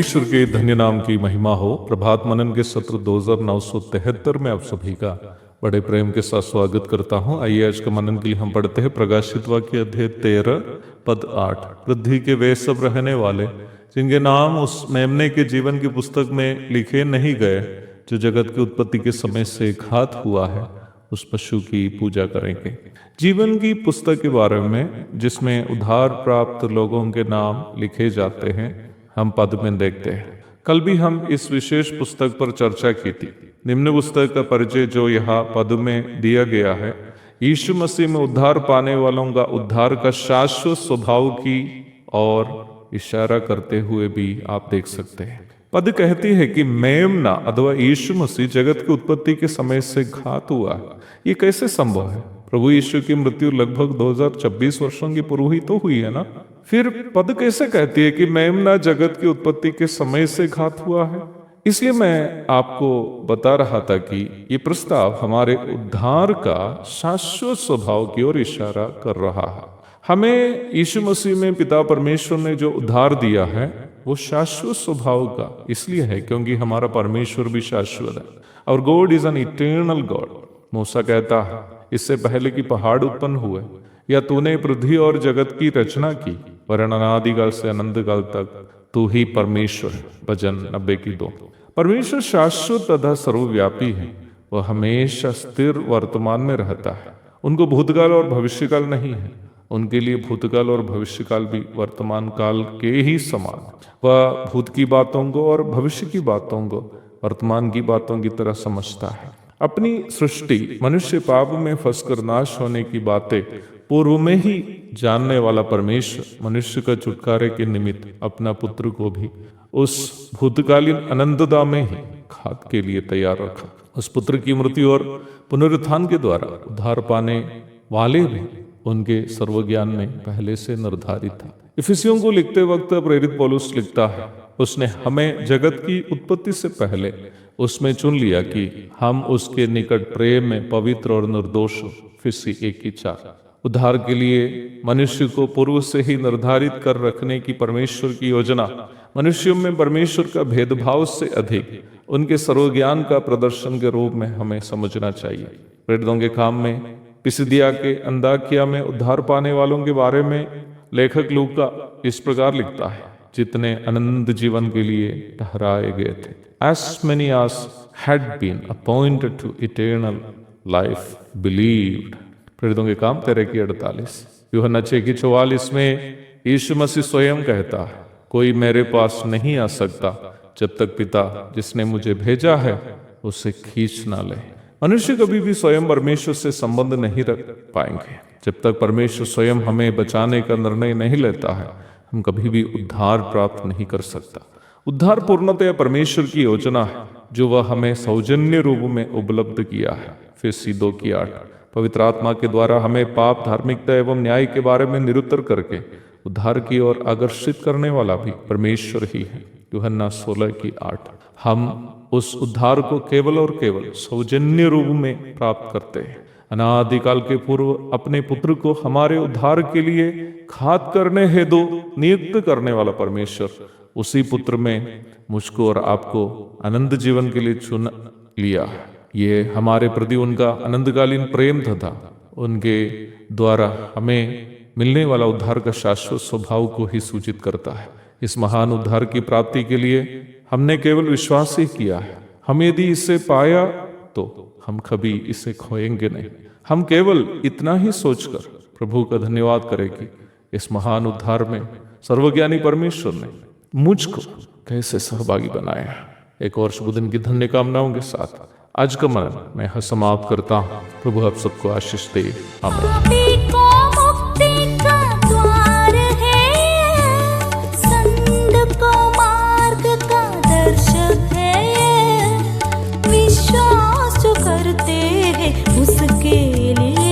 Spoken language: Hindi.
परमेश्वर के धन्य नाम की महिमा हो। प्रभात मनन के सत्र 2973 में आप सभी का बड़े प्रेम के साथ स्वागत करता हूं। आइए आज का मनन के लिए हम पढ़ते हैं प्रकाशित वाक्य अध्याय 13 पद 8। पृथ्वी के वे सब रहने वाले जिनके नाम उस मेमने के जीवन की पुस्तक में लिखे नहीं गए, जो जगत की उत्पत्ति के समय से घात हुआ है, उस पशु की पूजा करेंगे। जीवन की पुस्तक के बारे में जिसमें उद्धार प्राप्त लोगों के नाम लिखे जाते हैं, हम पद में देखते हैं। कल भी हम इस विशेष पुस्तक पर चर्चा की थी। निम्न पुस्तक का परिचय जो यहाँ पद में दिया गया है, यीशु मसीह में उद्धार पाने वालों का उद्धार का शाश्वत स्वभाव की और इशारा करते हुए भी आप देख सकते हैं। पद कहती है कि मेमना अथवा यीशु मसीह जगत की उत्पत्ति के समय से घात हुआ है। ये कैसे संभव है? प्रभु यीशु की मृत्यु लगभग 2026 वर्षों की पूर्व ही तो हुई है ना। फिर पद कैसे कहती है कि मेमना जगत की उत्पत्ति के समय से घात हुआ है? इसलिए मैं आपको बता रहा था कि ये प्रस्ताव हमारे उद्धार का शाश्वत स्वभाव की ओर इशारा कर रहा है। हमें यीशु मसीह में पिता परमेश्वर ने जो उद्धार दिया है वो शाश्वत स्वभाव का इसलिए है क्योंकि हमारा परमेश्वर भी शाश्वत है और God is an eternal God. मूसा कहता है, इससे पहले कि पहाड़ उत्पन्न हुए या तूने पृथ्वी और जगत की रचना की, वरन अनादिकाल से अनंत काल तक तू ही परमेश्वर है। भजन 90 की 2। परमेश्वर शाश्वत तथा सर्वव्यापी है। वह हमेशा स्थिर वर्तमान में रहता है। उनको भूतकाल और भविष्यकाल नहीं है। उनके लिए भूतकाल और भविष्यकाल भी वर्तमान काल के ही समान। वह भूत की बातों को और भविष्य की बातों को वर्तमान की बातों की तरह समझता है। अपनी सृष्टि मनुष्य पाप में फंसकर नाश होने की बातें पूर्व में ही जानने वाला परमेश्वर मनुष्य का छुटकारे के निमित्त अपना पुत्र को भी उस भूतकालीन अनंतता में ही घात के लिए तैयार रखा। उस पुत्र की मृत्यु और पुनरुत्थान के द्वारा उद्धार पाने वाले भी उनके सर्वज्ञान में पहले से निर्धारित था। इफिसियों को लिखते वक्त प्रेरित पौलुस लिखता है, उसने हमें जगत की उत्पत्ति से पहले उसमें चुन लिया कि हम उसके निकट प्रेम में पवित्र और निर्दोष हो। फिसी 1:4। उद्धार के लिए मनुष्य को पूर्व से ही निर्धारित कर रखने की परमेश्वर की योजना मनुष्यों में परमेश्वर का भेदभाव से अधिक उनके सर्वज्ञान का प्रदर्शन के रूप में हमें समझना चाहिए। प्रेरितों के काम में पिसिदिया के अंताकिया में उद्धार पाने वालों के बारे में लेखक लूका इस प्रकार लिखता है, जितने अनंत जीवन के लिए ठहराए गए थे, as many as had been appointed to eternal life believed। प्रेरितों के काम 13:48। यूहन्ना 6:44 में यीशु मसीह स्वयं कहता है, कोई मेरे पास नहीं आ सकता जब तक पिता जिसने मुझे भेजा है उसे खींच ना ले। मनुष्य कभी भी स्वयं परमेश्वर से संबंध नहीं रख पाएंगे जब तक परमेश्वर स्वयं हमें बचाने का निर्णय नहीं लेता है। हम कभी भी उद्धार प्राप्त नहीं कर सकता। उद्धार पूर्णतया परमेश्वर की योजना है जो वह हमें सौजन्य रूप में उपलब्ध किया है। फिर 2:8। पवित्र आत्मा के द्वारा हमें पाप, धार्मिकता एवं न्याय के बारे में निरुत्तर करके उद्धार की ओर आकर्षित करने वाला भी परमेश्वर ही है। यूहन्ना 16:8। हम उस उद्धार को केवल और केवल सौजन्य रूप में प्राप्त करते हैं। अनादिकाल के पूर्व अपने पुत्र को हमारे उद्धार के लिए घात करने हेतु नियुक्त करने वाला परमेश्वर उसी पुत्र में मुझको और आपको अनंत जीवन के लिए चुन लिया। ये हमारे प्रति उनका अनंतकालीन प्रेम तथा उनके द्वारा हमें मिलने वाला उद्धार का शाश्वत स्वभाव को ही सूचित करता है। इस महान उद्धार की प्राप्ति के लिए हमने केवल विश्वास ही किया है। हम यदि इसे पाया तो हम कभी इसे खोएंगे नहीं। हम केवल इतना ही सोचकर प्रभु का धन्यवाद करें कि इस महान उद्धार में सर्वज्ञानी परमेश्वर ने मुझको कैसे सहभागी बनाया। एक और शुभ दिन की धन्य कामनाओं के साथ आज का मनन मैं यहाँ समाप्त करता हूँ। प्रभु आप सबको आशीष दे। आमीन। करते हैं उसके लिए